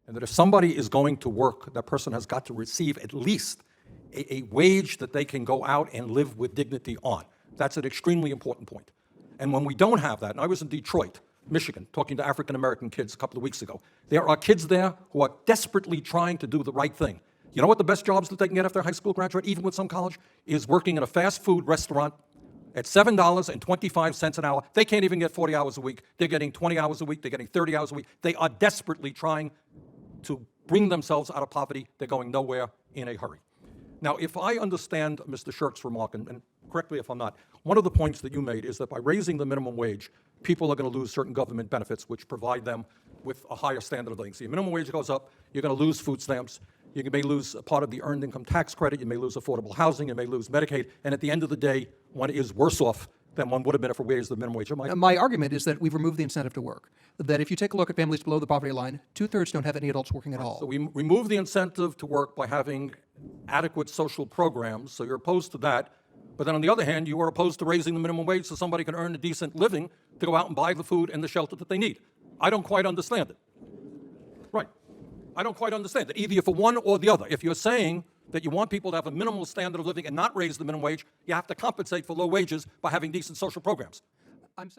and that if somebody is going to work, that person has got to receive at least a wage that they can go out and live with dignity on. That's an extremely important point. And when we don't have that, and I was in Detroit, Michigan, talking to African-American kids a couple of weeks ago, there are kids there who are desperately trying to do the right thing. You know what the best jobs that they can get after high school graduate, even with some college, is working in a fast food restaurant at $7.25 an hour. They can't even get 40 hours a week. They're getting 20 hours a week. They're getting 30 hours a week. They are desperately trying to bring themselves out of poverty. They're going nowhere in a hurry. Now, if I understand Mr. Shirk's remark, and correct me if I'm not, one of the points that you made is that by raising the minimum wage, people are going to lose certain government benefits which provide them with a higher standard of living. So your minimum wage goes up, you're going to lose food stamps, you may lose a part of the earned income tax credit, you may lose affordable housing, you may lose Medicaid, and at the end of the day, one is worse off than one would have been if we raised the minimum wage. My argument is that we've removed the incentive to work. That if you take a look at families below the poverty line, 2/3 don't have any adults working at all. So we remove the incentive to work by having adequate social programs, so you're opposed to that. But then on the other hand, you are opposed to raising the minimum wage so somebody can earn a decent living to go out and buy the food and the shelter that they need. I don't quite understand it. Right. I don't quite understand it. Either you're for one or the other. If you're saying that you want people to have a minimal standard of living and not raise the minimum wage, you have to compensate for low wages by having decent social programs. I'm saying